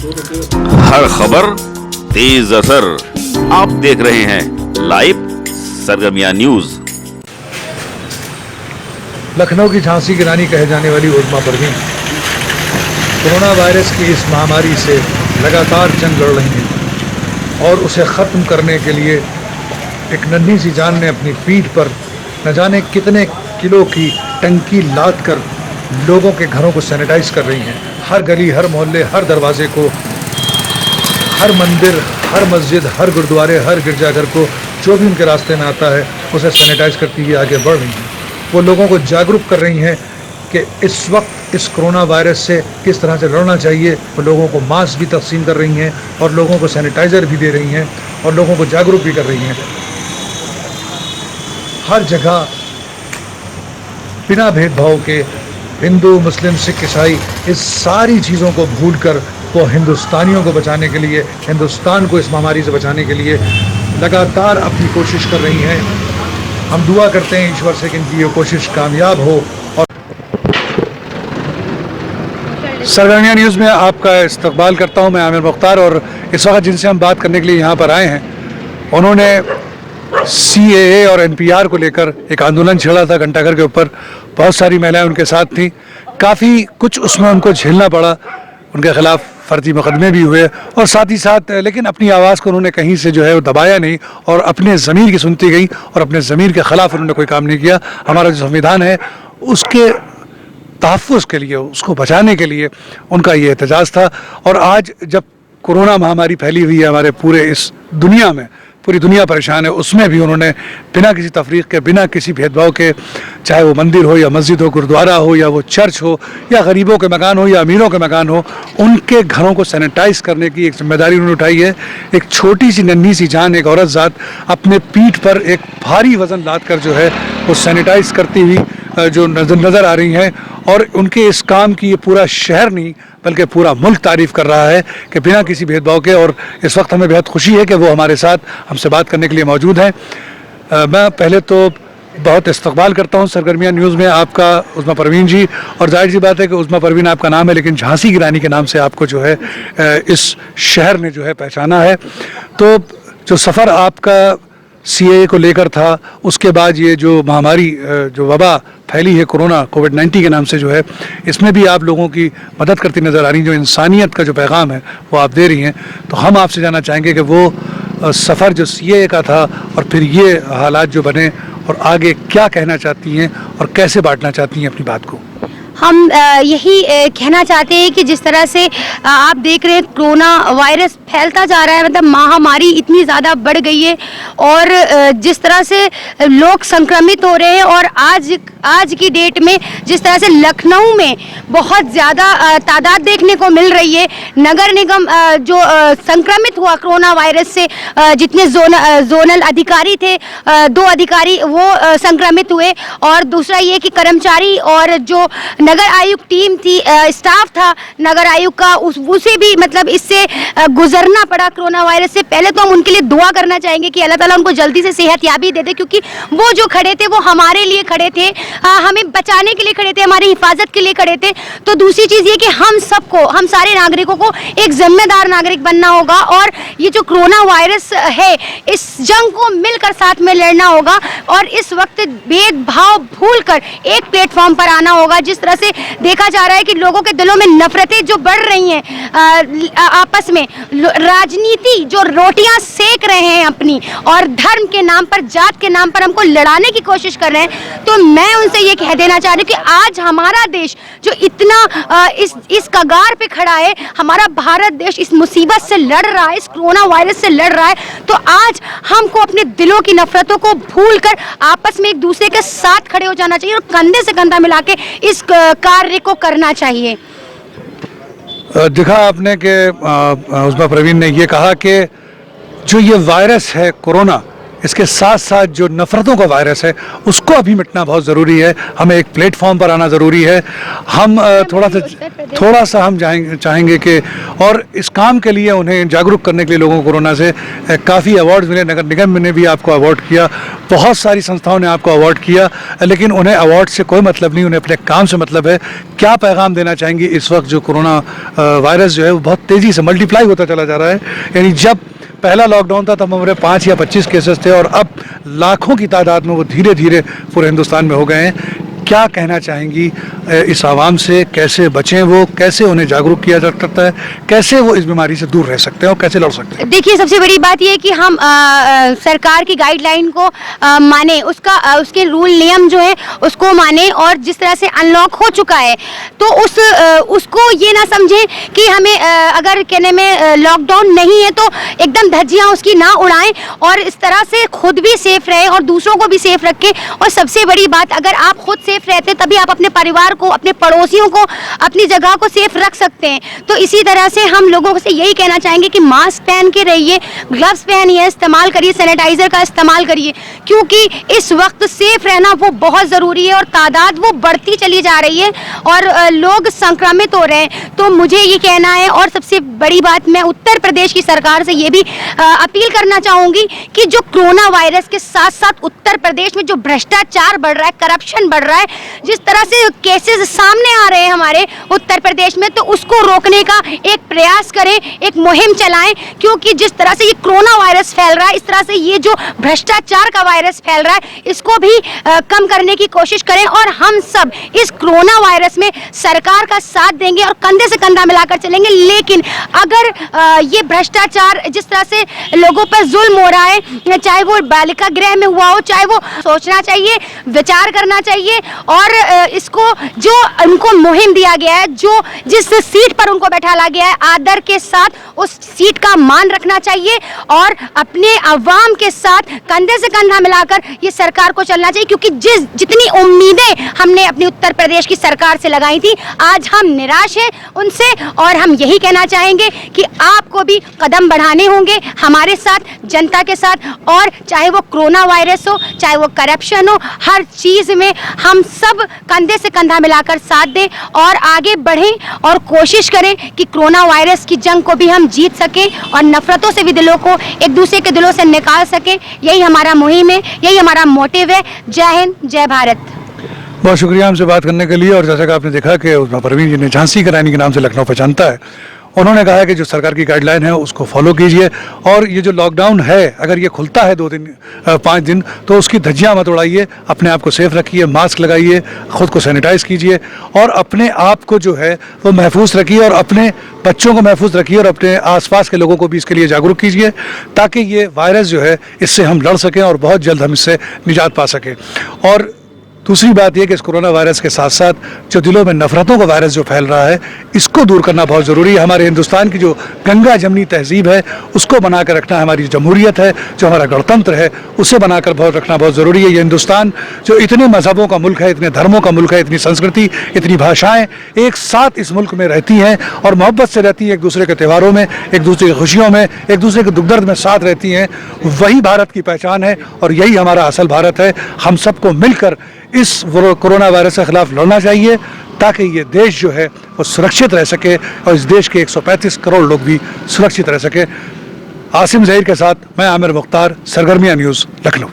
हर खबर तेज असर, आप देख रहे हैं लाइव सरगर्मियां न्यूज। लखनऊ की झांसी की रानी कहे जाने वाली उज़्मा परवीन कोरोना वायरस की इस महामारी से लगातार जंग लड़ रही हैं और उसे ख़त्म करने के लिए एक नन्ही सी जान ने अपनी पीठ पर न जाने कितने किलो की टंकी लाद कर लोगों के घरों को सैनिटाइज कर रही हैं। हर गली, हर मोहल्ले, हर दरवाजे को, हर मंदिर, हर मस्जिद, हर गुरुद्वारे, हर गिरजाघर को जो भी उनके रास्ते में आता है उसे सैनिटाइज करती हुई आगे बढ़ रही हैं। वो लोगों को जागरूक कर रही हैं कि इस वक्त इस कोरोना वायरस से किस तरह से लड़ना चाहिए। वो लोगों को मास्क भी तकसीम कर रही हैं और लोगों को सैनिटाइज़र भी दे रही हैं और लोगों को जागरूक भी कर रही हैं। हर जगह बिना भेदभाव के हिंदू, मुस्लिम, सिख, ईसाई, इस सारी चीज़ों को भूलकर वो हिंदुस्तानियों को बचाने के लिए, हिंदुस्तान को इस महामारी से बचाने के लिए लगातार अपनी कोशिश कर रही हैं। हम दुआ करते हैं ईश्वर से कि इनकी ये कोशिश कामयाब हो। और सरगर्मियां न्यूज़ में आपका इस्तकबाल करता हूं मैं आमिर मुख्तार, और इस वक्त जिनसे हम बात करने के लिए यहाँ पर आए हैं उन्होंने CAA और NPR को लेकर एक आंदोलन छेड़ा था घंटाघर के ऊपर। बहुत सारी महिलाएं उनके साथ थीं, काफ़ी कुछ उसमें उनको झेलना पड़ा, उनके खिलाफ फर्जी मुकदमे भी हुए और साथ ही साथ लेकिन अपनी आवाज़ को उन्होंने कहीं से जो है वो दबाया नहीं और अपने ज़मीर की सुनती गई और अपने ज़मीर के ख़िलाफ़ उन्होंने कोई काम नहीं किया। हमारा जो संविधान है उसके तहफ़्फ़ुज़ के लिए, उसको बचाने के लिए उनका ये एहतजाज था। और आज जब कोरोना महामारी फैली हुई है हमारे पूरे इस दुनिया में, पूरी दुनिया परेशान है, उसमें भी उन्होंने बिना किसी तफरीक के, बिना किसी भेदभाव के, चाहे वो मंदिर हो या मस्जिद हो, गुरुद्वारा हो या वो चर्च हो या गरीबों के मकान हो या अमीरों के मकान हो, उनके घरों को सैनिटाइज़ करने की एक जिम्मेदारी उन्होंने उठाई है। एक छोटी सी नन्ही सी जान, एक औरत ज़ात अपने पीठ पर एक भारी वज़न लाद कर जो है वो सैनिटाइज़ करती हुई जो नज़र आ रही हैं। और उनके इस काम की ये पूरा शहर नहीं बल्कि पूरा मुल्क तारीफ़ कर रहा है कि बिना किसी भेदभाव के। और इस वक्त हमें बेहद खुशी है कि वो हमारे साथ हमसे बात करने के लिए मौजूद हैं। मैं पहले तो बहुत इस्तकबाल करता हूं सरगर्मियां न्यूज़ में आपका, उज़्मा परवीन जी। और जाहिर सी बात है कि उज़्मा परवीन आपका नाम है, लेकिन झांसी की रानी के नाम से आपको जो है इस शहर ने जो है पहचाना है। तो जो सफ़र आपका CAA को लेकर था, उसके बाद ये जो महामारी, जो वबा फैली है कोरोना, कोविड-19 के नाम से जो है, इसमें भी आप लोगों की मदद करती नज़र आ रही हैं। जो इंसानियत का जो पैगाम है वो आप दे रही हैं। तो हम आपसे जानना चाहेंगे कि वो सफ़र जो CAA का था और फिर ये हालात जो बने, और आगे क्या कहना चाहती हैं और कैसे बांटना चाहती हैं अपनी बात को। हम यही कहना चाहते हैं कि जिस तरह से आप देख रहे हैं कोरोना वायरस फैलता जा रहा है, मतलब महामारी इतनी ज़्यादा बढ़ गई है और जिस तरह से लोग संक्रमित हो रहे हैं, और आज की डेट में जिस तरह से लखनऊ में बहुत ज़्यादा तादाद देखने को मिल रही है। नगर निगम जो संक्रमित हुआ कोरोना वायरस से, जितने जोनल अधिकारी थे, 2 अधिकारी वो संक्रमित हुए, और दूसरा ये कि कर्मचारी और जो नगर आयुक्त टीम थी, स्टाफ था नगर आयुक्त का, उसे भी मतलब इससे गुजरना पड़ा कोरोना वायरस से। पहले तो हम उनके लिए दुआ करना चाहेंगे कि अल्लाह ताला उनको जल्दी से सेहतयाबी दे दे, क्योंकि वो जो खड़े थे वो हमारे लिए खड़े थे, हमें बचाने के लिए खड़े थे, हमारी हिफाजत के लिए खड़े थे। तो दूसरी चीज़ ये कि हम सबको, हम सारे नागरिकों को एक जिम्मेदार नागरिक बनना होगा और ये जो कोरोना वायरस है इस जंग को मिलकर साथ में लड़ना होगा, और इस वक्त भेदभाव भूलकर एक प्लेटफॉर्म पर आना होगा। जिस तरह से देखा जा रहा है कि लोगों के दिलों में नफरतें जो बढ़ रही हैं आपस में, राजनीति जो रोटियां सेक रहे हैं अपनी, और धर्म के नाम पर, जात के नाम पर हमको लड़ाने की कोशिश कर रहे हैं। तो मैं उनसे ये कह देना चाह रही हूँ कि आज हमारा देश जो इतना इस कगार पे खड़ा है, हमारा भारत देश इस मुसीबत से लड़ रहा है, इस कोरोना वायरस से लड़ रहा है, तो आज हमको अपने दिलों की नफरतों को भूलकर आपस में एक दूसरे के साथ खड़े हो जाना चाहिए और कंधे से कंधा मिला के इस कार्य को करना चाहिए। देखा आपने कि उज़्मा परवीन ने ये कहा कि जो ये वायरस है कोरोना, इसके साथ साथ जो नफ़रतों का वायरस है उसको अभी मिटना बहुत ज़रूरी है। हमें एक प्लेटफॉर्म पर आना ज़रूरी है। हम थोड़ा सा हम चाहेंगे कि और इस काम के लिए उन्हें जागरूक करने के लिए लोगों को कोरोना से काफ़ी अवार्ड्स मिले। नगर निगम ने भी आपको अवार्ड किया, बहुत सारी संस्थाओं ने आपको अवार्ड किया, लेकिन उन्हें अवार्ड से कोई मतलब नहीं, उन्हें अपने काम से मतलब है। क्या पैगाम देना चाहेंगी इस वक्त जो कोरोना वायरस जो है वो बहुत तेज़ी से मल्टीप्लाई होता चला जा रहा है? यानी जब पहला लॉकडाउन था तब हमारे 5 या 25 केसेस थे और अब लाखों की तादाद में वो धीरे धीरे पूरे हिंदुस्तान में हो गए हैं। क्या कहना चाहेंगी इस आवाम से? कैसे बचें वो, कैसे उन्हें जागरूक किया जा सकता है, कैसे वो इस बीमारी से दूर रह सकते हैं और कैसे लड़ सकते हैं? देखिए, सबसे बड़ी बात यह है कि हम सरकार की गाइडलाइन को माने, उसके रूल नियम जो है उसको माने, और जिस तरह से अनलॉक हो चुका है तो उसको ये ना समझें कि हमें अगर कहने में लॉकडाउन नहीं है तो एकदम धज्जियाँ उसकी ना उड़ाएं, और इस तरह से खुद भी सेफ रहें और दूसरों को भी सेफ रखें। और सबसे बड़ी बात, अगर आप खुद सेफ रहते हैं तभी आप अपने परिवार को, अपने पड़ोसियों को, अपनी जगह को सेफ रख सकते हैं। तो इसी तरह से हम लोगों से यही कहना चाहेंगे कि मास्क पहन के रहिए, ग्लव्स पहनिए, इस्तेमाल करिए, सैनिटाइजर का इस्तेमाल करिए, क्योंकि इस वक्त सेफ रहना वो बहुत ज़रूरी है और तादाद वो बढ़ती चली जा रही है और लोग संक्रमित हो रहे हैं। तो मुझे ये कहना है, और सबसे बड़ी बात मैं उत्तर प्रदेश की सरकार से ये भी अपील करना चाहूँगी कि जो कोरोना वायरस के साथ साथ उत्तर प्रदेश में जो भ्रष्टाचार बढ़ रहा है, करप्शन बढ़ रहा है, जिस तरह से केसेस सामने आ रहे हैं हमारे उत्तर प्रदेश में, तो उसको रोकने का एक प्रयास करें, एक मुहिम चलाएं, क्योंकि जिस तरह से ये कोरोना वायरस फैल रहा है, इस तरह से ये जो भ्रष्टाचार का वायरस फैल रहा है, इसको भी कम करने की कोशिश करें। और हम सब इस कोरोना वायरस में सरकार का साथ देंगे और कंधे से कंधा मिलाकर चलेंगे। लेकिन अगर ये भ्रष्टाचार जिस तरह से लोगों पर जुल्म हो रहा है, चाहे वो बालिका गृह में हुआ हो, चाहे वो सोचना चाहिए, विचार करना चाहिए, और इसको जो उनको मुहिम दिया गया है, जो जिस सीट पर उनको बैठाला गया है, आदर के साथ उस सीट का मान रखना चाहिए और अपने अवाम के साथ कंधे से कंधा मिलाकर ये सरकार को चलना चाहिए। क्योंकि जितनी उम्मीदें हमने अपनी उत्तर प्रदेश की सरकार से लगाई थी, आज हम निराश हैं उनसे, और हम यही कहना चाहेंगे कि आपको भी कदम बढ़ाने होंगे हमारे साथ, जनता के साथ, और चाहे वो कोरोना वायरस हो, चाहे वो करप्शन हो, हर चीज़ में हम सब कंधे से कंधा मिलाकर साथ दें और आगे बढ़ें और कोशिश करें कि कोरोना वायरस की जंग को भी हम जीत सकें और नफरतों से भी दिलों को एक दूसरे के दिलों से निकाल सकें। यही हमारा मुहिम है, यही हमारा मोटिव है। जय हिंद, जय भारत। बहुत शुक्रिया हमसे बात करने के लिए। और जैसा कि आपने देखा कि उसमें परवीन जी ने झांसी की रानी के नाम से लखनऊ पहचानता है, उन्होंने कहा है कि जो सरकार की गाइडलाइन है उसको फॉलो कीजिए, और ये जो लॉकडाउन है अगर ये खुलता है 2 दिन 5 दिन तो उसकी धज्जियाँ मत उड़ाइए, अपने आप को सेफ रखिए, मास्क लगाइए, ख़ुद को सैनिटाइज कीजिए और अपने आप को जो है वो महफूज रखिए और अपने बच्चों को महफूज रखिए और अपने आसपास के लोगों को भी इसके लिए जागरूक कीजिए, ताकि ये वायरस जो है इससे हम लड़ सकें और बहुत जल्द हम इससे निजात पा सकें। और दूसरी बात यह कि इस कोरोना वायरस के साथ साथ जो दिलों में नफरतों का वायरस जो फैल रहा है, इसको दूर करना बहुत ज़रूरी है। हमारे हिंदुस्तान की जो गंगा जमनी तहजीब है उसको बनाकर रखना, हमारी जमहूरियत है, जो हमारा गणतंत्र है, उसे बनाकर रखना बहुत ज़रूरी है। ये हिंदुस्तान जो इतने मज़हबों का मुल्क है, इतने धर्मों का मुल्क है, इतनी संस्कृति, इतनी भाषाएँ एक साथ इस मुल्क में रहती हैं और मोहब्बत से रहती हैं, एक दूसरे के त्योहारों में, एक दूसरे की खुशियों में, एक दूसरे के दुख दर्द में साथ रहती हैं। वही भारत की पहचान है और यही हमारा असल भारत है। हम सबको मिलकर इस कोरोना वायरस के खिलाफ लड़ना चाहिए, ताकि ये देश जो है वो सुरक्षित रह सके और इस देश के 135 करोड़ लोग भी सुरक्षित रह सके। आसिम ज़हीर के साथ मैं आमिर मुख्तार, सरगर्मियाँ न्यूज़, लखनऊ।